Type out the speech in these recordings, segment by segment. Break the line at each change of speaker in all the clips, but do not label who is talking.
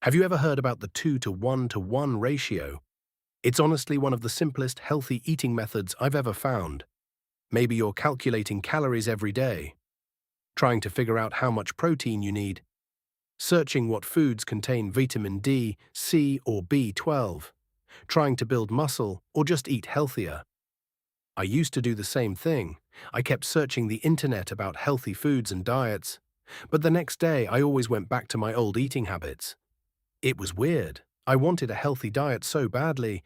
Have you ever heard about the 2 to 1 ratio? It's honestly one of the simplest healthy eating methods I've ever found. Maybe you're calculating calories every day, trying to figure out how much protein you need, searching what foods contain vitamin D, C, or B12, trying to build muscle or just eat healthier. I used to do the same thing. I kept searching the internet about healthy foods and diets, but the next day I always went back to my old eating habits. It was weird. I wanted a healthy diet so badly,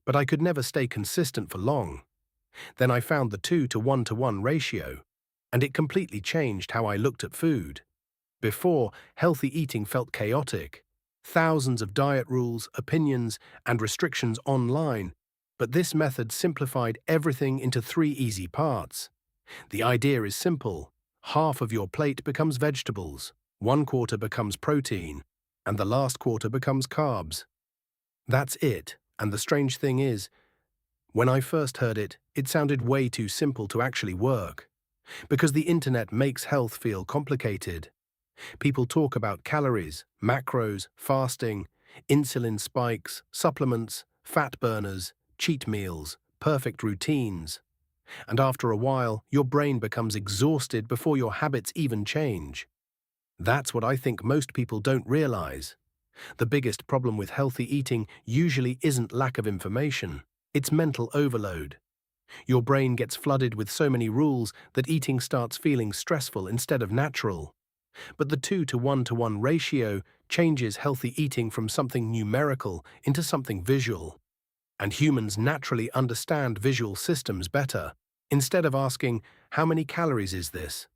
but I could never stay consistent for long. Then I found the 2 to 1 ratio, and it completely changed how I looked at food. Before, healthy eating felt chaotic. Thousands of diet rules, opinions, and restrictions online, but this method simplified everything into 3 easy parts. The idea is simple. Half of your plate becomes vegetables, 1/4 becomes protein, and the last quarter becomes carbs. That's it, and the strange thing is, when I first heard it, it sounded way too simple to actually work. Because the internet makes health feel complicated. People talk about calories, macros, fasting, insulin spikes, supplements, fat burners, cheat meals, perfect routines. And after a while, your brain becomes exhausted before your habits even change. That's what I think most people don't realize. The biggest problem with healthy eating usually isn't lack of information, it's mental overload. Your brain gets flooded with so many rules that eating starts feeling stressful instead of natural. But the 2 to 1 ratio changes healthy eating from something numerical into something visual. And humans naturally understand visual systems better. Instead of asking, how many calories is this?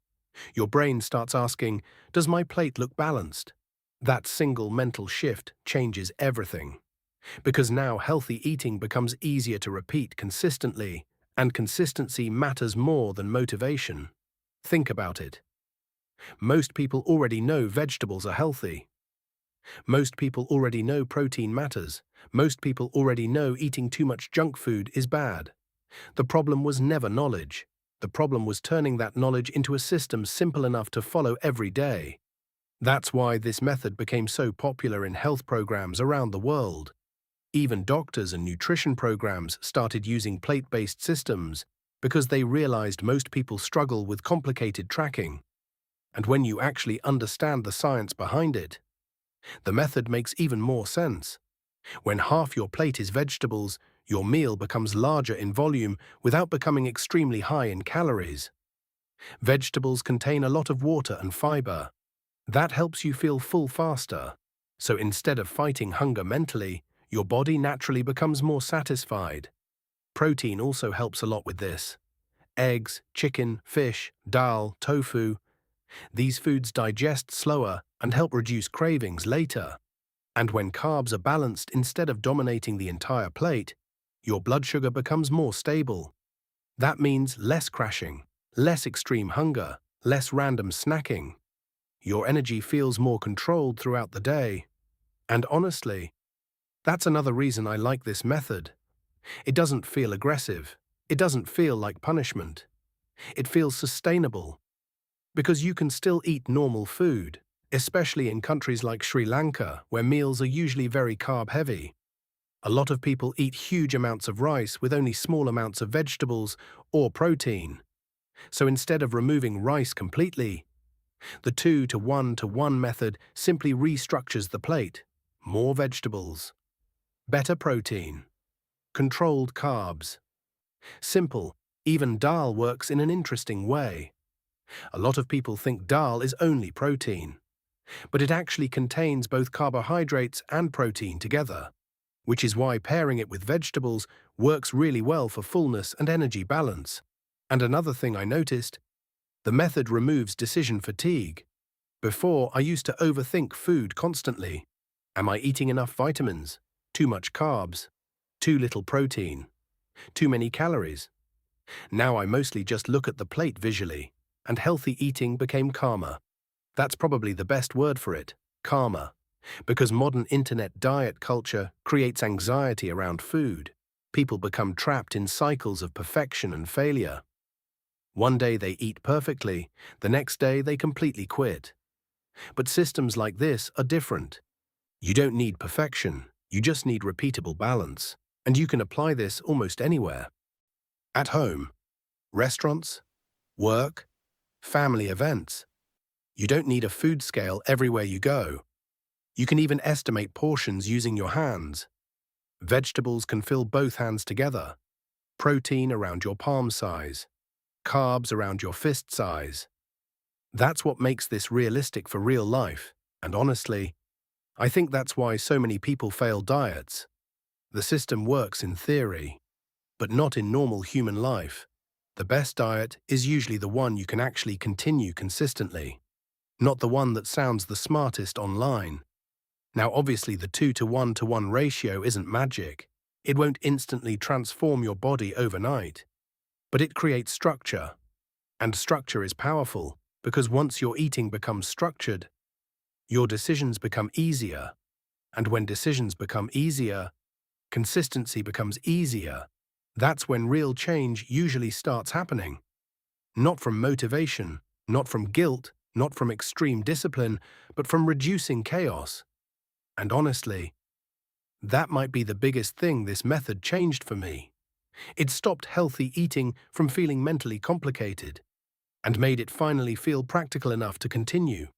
Your brain starts asking, does my plate look balanced? That single mental shift changes everything. Because now healthy eating becomes easier to repeat consistently, and consistency matters more than motivation. Think about it. Most people already know vegetables are healthy. Most people already know protein matters. Most people already know eating too much junk food is bad. The problem was never knowledge. The problem was turning that knowledge into a system simple enough to follow every day. That's why this method became so popular in health programs around the world. Even doctors and nutrition programs started using plate-based systems because they realized most people struggle with complicated tracking. And when you actually understand the science behind it, the method makes even more sense. When half your plate is vegetables, your meal becomes larger in volume without becoming extremely high in calories. Vegetables contain a lot of water and fiber. That helps you feel full faster. So instead of fighting hunger mentally, your body naturally becomes more satisfied. Protein also helps a lot with this. Eggs, chicken, fish, dal, tofu. These foods digest slower and help reduce cravings later. And when carbs are balanced instead of dominating the entire plate, your blood sugar becomes more stable. That means less crashing, less extreme hunger, less random snacking. Your energy feels more controlled throughout the day. And honestly, that's another reason I like this method. It doesn't feel aggressive. It doesn't feel like punishment. It feels sustainable. Because you can still eat normal food, especially in countries like Sri Lanka, where meals are usually very carb-heavy. A lot of people eat huge amounts of rice with only small amounts of vegetables or protein. So instead of removing rice completely, the 2 to 1 method simply restructures the plate. More vegetables, better protein, controlled carbs. Simple, even dal works in an interesting way. A lot of people think dal is only protein, but it actually contains both carbohydrates and protein together, which is why pairing it with vegetables works really well for fullness and energy balance. And another thing I noticed, the method removes decision fatigue. Before, I used to overthink food constantly. Am I eating enough vitamins? Too much carbs? Too little protein? Too many calories? Now I mostly just look at the plate visually, and healthy eating became calmer. That's probably the best word for it, calmer. Because modern internet diet culture creates anxiety around food. People become trapped in cycles of perfection and failure. One day they eat perfectly, the next day they completely quit. But systems like this are different. You don't need perfection, you just need repeatable balance. And you can apply this almost anywhere. At home, restaurants, work, family events. You don't need a food scale everywhere you go. You can even estimate portions using your hands. Vegetables can fill both hands together. Protein around your palm size. Carbs around your fist size. That's what makes this realistic for real life. And honestly, I think that's why so many people fail diets. The system works in theory, but not in normal human life. The best diet is usually the one you can actually continue consistently, not the one that sounds the smartest online. Now, obviously, the 2:1 ratio isn't magic. It won't instantly transform your body overnight. But it creates structure. And structure is powerful because once your eating becomes structured, your decisions become easier. And when decisions become easier, consistency becomes easier. That's when real change usually starts happening. Not from motivation, not from guilt, not from extreme discipline, but from reducing chaos. And honestly, that might be the biggest thing this method changed for me. It stopped healthy eating from feeling mentally complicated and made it finally feel practical enough to continue.